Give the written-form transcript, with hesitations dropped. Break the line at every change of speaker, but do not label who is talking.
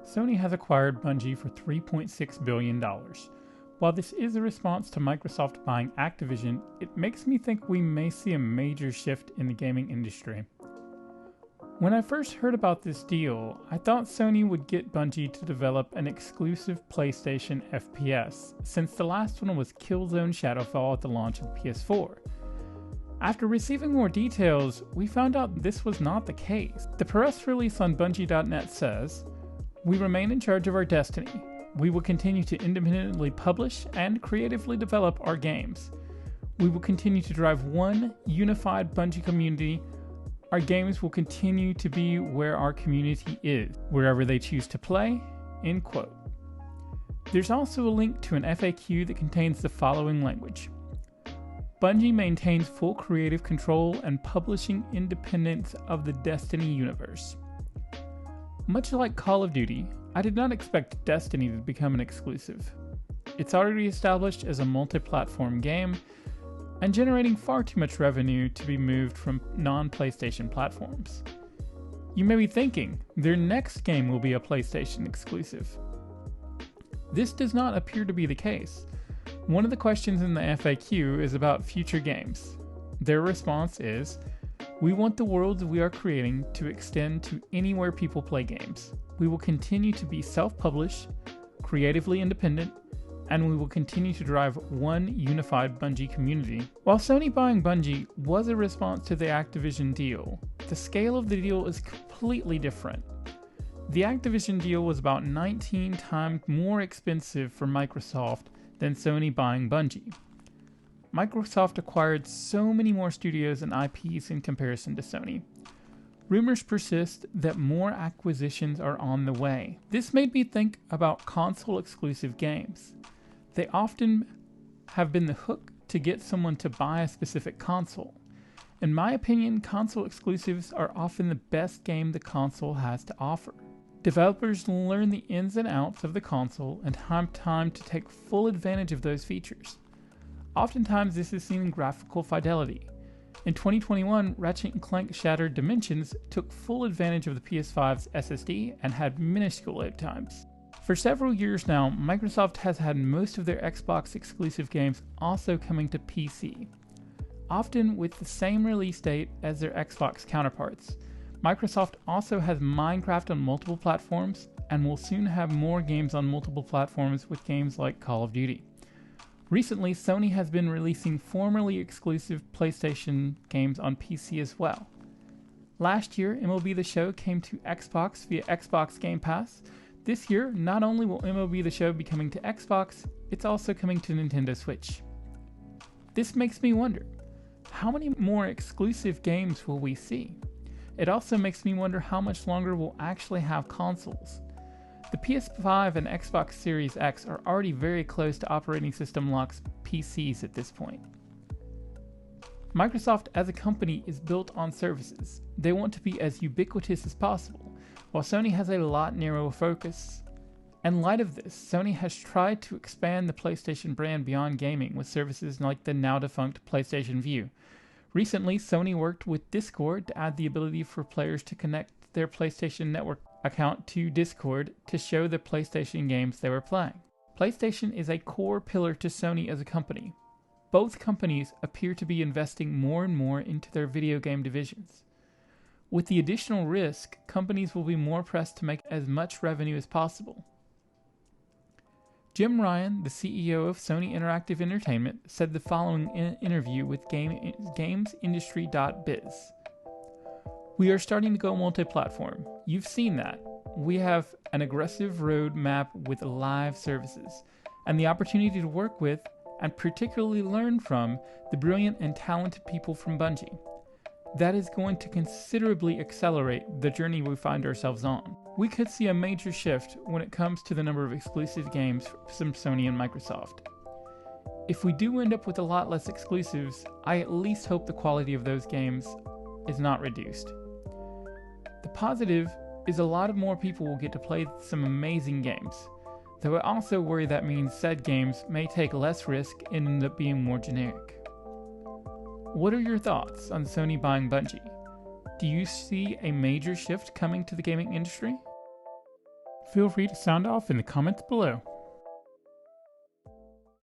Sony has acquired Bungie for $3.6 billion. While this is a response to Microsoft buying Activision, it makes me think we may see a major shift in the gaming industry. When I first heard about this deal, I thought Sony would get Bungie to develop an exclusive PlayStation FPS, since the last one was Killzone Shadowfall at the launch of the PS4. After receiving more details, we found out this was not the case. The press release on Bungie.net says, "We remain in charge of our destiny. We will continue to independently publish and creatively develop our games. We will continue to drive one unified Bungie community. Our games will continue to be where our community is, wherever they choose to play." End quote. There's also a link to an FAQ that contains the following language. Bungie maintains full creative control and publishing independence of the Destiny universe. Much like Call of Duty, I did not expect Destiny to become an exclusive. It's already established as a multi-platform game and generating far too much revenue to be moved from non-PlayStation platforms. You may be thinking, their next game will be a PlayStation exclusive. This does not appear to be the case. One of the questions in the FAQ is about future games. Their response is, "We want the worlds we are creating to extend to anywhere people play games. We will continue to be self-published, creatively independent, and we will continue to drive one unified Bungie community." While Sony buying Bungie was a response to the Activision deal, the scale of the deal is completely different. The Activision deal was about 19 times more expensive for Microsoft than Sony buying Bungie. Microsoft acquired so many more studios and IPs in comparison to Sony. Rumors persist that more acquisitions are on the way. This made me think about console-exclusive games. They often have been the hook to get someone to buy a specific console. In my opinion, console exclusives are often the best game the console has to offer. Developers learn the ins and outs of the console and have time to take full advantage of those features. Oftentimes this is seen in graphical fidelity. In 2021, Ratchet & Clank Shattered Dimensions took full advantage of the PS5's SSD and had minuscule load times. For several years now, Microsoft has had most of their Xbox exclusive games also coming to PC, often with the same release date as their Xbox counterparts. Microsoft also has Minecraft on multiple platforms and will soon have more games on multiple platforms with games like Call of Duty. Recently, Sony has been releasing formerly exclusive PlayStation games on PC as well. Last year, MLB The Show came to Xbox via Xbox Game Pass. This year, not only will MLB The Show be coming to Xbox, it's also coming to Nintendo Switch. This makes me wonder, how many more exclusive games will we see? It also makes me wonder how much longer we'll actually have consoles. The PS5 and Xbox Series X are already very close to operating system lock's PCs at this point. Microsoft as a company is built on services. They want to be as ubiquitous as possible, while Sony has a lot narrower focus. In light of this, Sony has tried to expand the PlayStation brand beyond gaming with services like the now-defunct PlayStation Vue. Recently, Sony worked with Discord to add the ability for players to connect their PlayStation Network account to Discord to show the PlayStation games they were playing. PlayStation is a core pillar to Sony as a company. Both companies appear to be investing more and more into their video game divisions. With the additional risk, companies will be more pressed to make as much revenue as possible. Jim Ryan, the CEO of Sony Interactive Entertainment, said the following in an interview with GamesIndustry.biz. "We are starting to go multi-platform. You've seen that. We have an aggressive roadmap with live services, and the opportunity to work with, and particularly learn from, the brilliant and talented people from Bungie. That is going to considerably accelerate the journey we find ourselves on. We could see a major shift when it comes to the number of exclusive games from Sony and Microsoft. If we do end up with a lot less exclusives, I at least hope the quality of those games is not reduced. The positive is a lot of more people will get to play some amazing games, though I also worry that means said games may take less risk and end up being more generic." What are your thoughts on Sony buying Bungie? Do you see a major shift coming to the gaming industry? Feel free to sound off in the comments below.